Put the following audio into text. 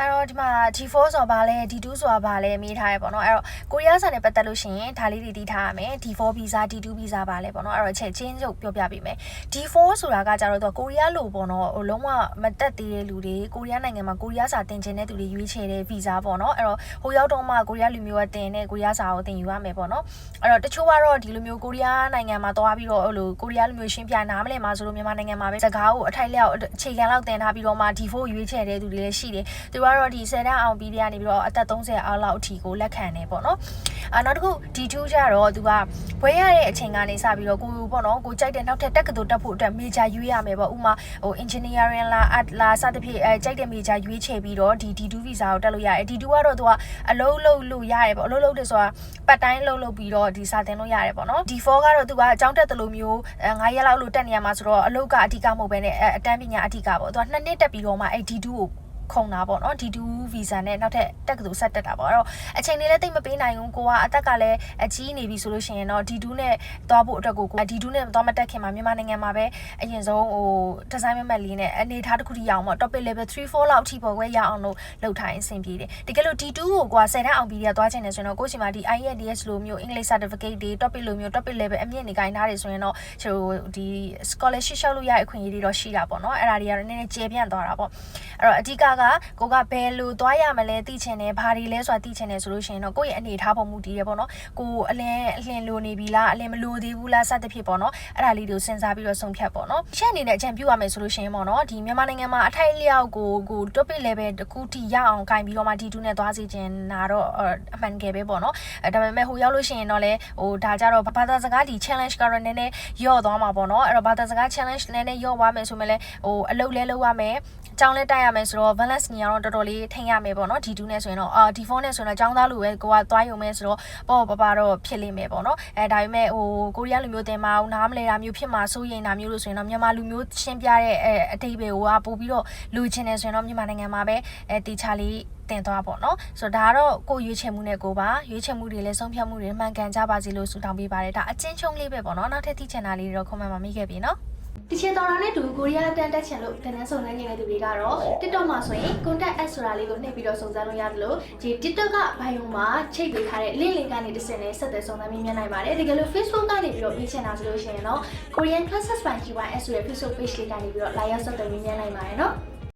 အဲ့တော့ဒီမှာ D4 ဆိုတာဘာလဲ D2 ဆိုတာဘာလဲမေးထားရပေါ့နော်အဲ့တော့ကိုရီးယားစာနဲ့ပတ်သက်လို့ရှိရင်ဒါလေးတွေသိထားရမယ် D4 visa D2 visa ဘာလဲပေါ့နော်အဲ့တော့ချက်ချင်းချုပ်ပြောပြပေးမယ် D4 ဆိုတာကကြတော့ကိုရီးယားလိုပေါ့နော်ဟိုလုံးဝမတက်သေးတဲ့လူတွေကိုရီးယားနိုင်ငံမှာကိုရီးယားစာသင်ချင်တဲ့သူတွေရွေးချယ်တဲ့ visa ပေါ့နော်အဲ့တော့ဟိုရောက်တော့မှကိုရီးယားလူမျိုးကတင်တဲ့ကိုရီးယားစာကိုသင်ယူရမယ်ပေါ့နော်အဲ့တော့တချို့ကတော့ဒီလိုမျိုးကိုရီးယားနိုင်ငံမှာသွားပြီးတော့ဟိုလိုကိုရီးယားလူမျိုးရှင်းပြနားမလည်မှာဆိုလို့မြန်မာနိုင်ငံမှာပဲစကားကိုအထိုက်လျောက်အခြေခံလောက်သင်ထားပြီးတော့မှ D4 ရွေးချယ်တဲ့သူတွေလည်းရှိတယ်သူကတော့ဒီ10တန်းအောင်ပြီးတဲ့ကနေပြီးတော့အသက်30အောက်လောက်အထိကိုလက်ခံနေပေါ့နော်နောက်တစ်ခု D2 ကျတော့သူကဘွဲရတဲ့အချိန်ကနေစပြီးတော့ကိုပေါ့နော်ကိုကြိုက်တဲ့နောက်ထပ်တက္ကသိုလ်တက်ဖို့အတွက် major ရွေးရမယ်ပေါ့ဥမာဟို engineering လား art လားစသဖြင့်ကြိုက်တဲ့ major ရွေးချယ်ပြီးတော့ဒီ D2 visa ကိုတက်လို့ရတယ် D2 ကတော့သူကအလုံးလုံးလို့ရတယ်ပေါ့အလုံးလုံးတယ်ဆိုတာပတ်တိုင်းလုံးပြီးတော့ဒီစာသင်လို့ရတယ်ပေါ့နော် D4 ကတော့သူကအကြောင်းတက်တယ်လို့မျိုး9ရက်လောက်လို့တက်နေရမှာဆိုတော့အလုပ်ကအဓိကမဟုတ်ဘဲနဲ့အတန်းပညာအဓိကပေါ့သူက2နှစ်တက်ပြီးတော့မှD2 ကိုခုံတာပေါ့နော် D2 visa နဲ့နောက်ထပ်တက္ကသိုလ်ဆက်တက်တာပေါ့အဲ့တော့အချိန်လေးလည်းတိတ်မပေးနိုင်ဘူးကိုကအသက်ကလည်းအကြီးနေပြီဆိုလို့ရှိရင်တော့ D2 နဲ့သွားဖို့အတွက်ကိုD2 နဲ့သွားမတက်ခင်မှာမြန်မာနိုင်ငံမှာပဲအရင်ဆုံးဟိုဒီဇိုင်းမဲ့လေးနဲ့အနေထားတစ်ခုထိရအောင်ပေါ့ topic level 3 4လောက်အထိပေါ့ကွယ်ရအောင်လို့လုပ်ထားရင်အဆင်ပြေတယ်တကယ်လို့ D2 ကိုကွာ10တန်းအောင်ပြီးရသွားချင်တယ်ဆိုရင်တော့ကိုယ့်စီမှာဒီ IELTS လိုမျိုး English certificate တွေ topic လိုမျိုး topic level အမြင့်နေခိုင်းထားတယ်ဆိုရင်တော့ကျိုဒီ scholarship ရှောက်လို့ရတဲ့အခွင့်အရေးတွေတော့ရှိတာပေါ့နော်အဲ့ဒါတွေကတော့နည်းနည်းကျေပြန့်သွားတာပေါ့အဲ့တော့အဓိကကိုကဘယ်လိုသွားရမလဲသိချင်တယ်ဘာတွေလဲဆိုတာသိချင်တယ်ဆိုလို့ရှိရင်တော့ကိုယ့်ရဲ့အနေထားပေါ်မူတည်ရပေါ့နော်ကိုအလင်းလိုနေပြီလားအလင်းမလိုသေးဘူးလားစသဖြင့်ပေါ့နော်အဲ့ဒါလေးတွေကိုစဉ်းစားပြီးတော့ဆုံးဖြတ်ပေါ့နော်ရှက်အနေနဲ့အကြံပြုရမယ်ဆိုလို့ရှိရင်ပေါ့နော်ဒီမြန်မာနိုင်ငံမှာအထိုက်လျောက်ကို topic level တစ်ခုထိရအောင်ဂိုင်ပြီးတော့မှ D2 နဲ့သွားစီခြင်းနာတော့အမှန်ကယ်ပဲပေါ့နော်ဒါပေမဲ့ဟိုရောက်လို့ရှိရင်တော့လေဟိုဒါကြတော့ဘာသာစကားဒီ challenge ကတော့နည်းနည်းယော့သွားမှာပေါ့နော်အဲ့တော့ဘာသာစကား challenge နည်းနည်းယော့သွားမယ်ဆိုမှလည်းဟိုအလုပ်လဲလုပ်ရမယ်ကျောင်းလဲတက်ရမယ်ဆိုတော့ balance ညီအောင်တော်တော်လေးထိန်းရမယ်ပေါ့နော် D2 နဲ့ဆိုရင်တော့D4 နဲ့ဆိုရင်တော့ကျောင်းသားလူပဲကိုကသွားရုံပဲဆိုတော့ပေါ့ပပတော့ဖြစ်လိမ့်မယ်ပေါ့နော်ဒါပေမဲ့ဟိုကိုရီးယားလူမျိုးတင်မအောင်နားမလဲတာမျိုးဖြစ်မှာစိုးရိမ်တာမျိုးလို့ဆိုရင်တော့မြန်မာလူမျိုးရှင်းပြတဲ့အတိတ်ပဲဟိုကပို့ပြီးတော့လူချင်းနေဆိုရင်တော့မြန်မာနိုင်ငံမှာပဲတီချာလေးတင်သွားပေါ့နော်ဆိုတော့ဒါကတော့ကိုရွေးချယ်မှုနဲ့ကိုပါရွေးချယ်မှုတွေလည်းဆုံးဖြတ်မှုတွေမှန်ကန်ကြပါစေလို့ဆုတောင်းပေးပါတယ်ဒါအချင်းချုံလေးပဲပေါ့နော်နောက်ထပ်သိချင်တာလေးတွေတော့ comment မှာမိခဲ့ပြီနော်ဒီချင်တော်တာနဲ့တူကိုရီးယားတန်တက်ချင်လို့တန်းတန်းစုံစမ်းနေတဲ့သူတွေကတော့ TikTok မှာဆိုရင် contact add ဆိုတာလေးကိုနှိပ်ပြီးတော့စုံစမ်းလို့ရတယ်လို့ဒီ TikTok က bio မှာချိတ်ပေးထားတဲ့ link ကနေတစ်ဆင့်နဲ့ဆက်သွယ်စုံစမ်းမြင်နိုင်ပါတယ်တကယ်လို့ Facebook ကနေပြီးတော့ပြီးချင်တာဆိုလို့ရှိရင်တော့ Korean Classes by GYS ဆိုတဲ့ Facebook page လေးကနေပြီးတော့ live ဆက်သွယ်မြင်နိုင်ပါတယ်နော်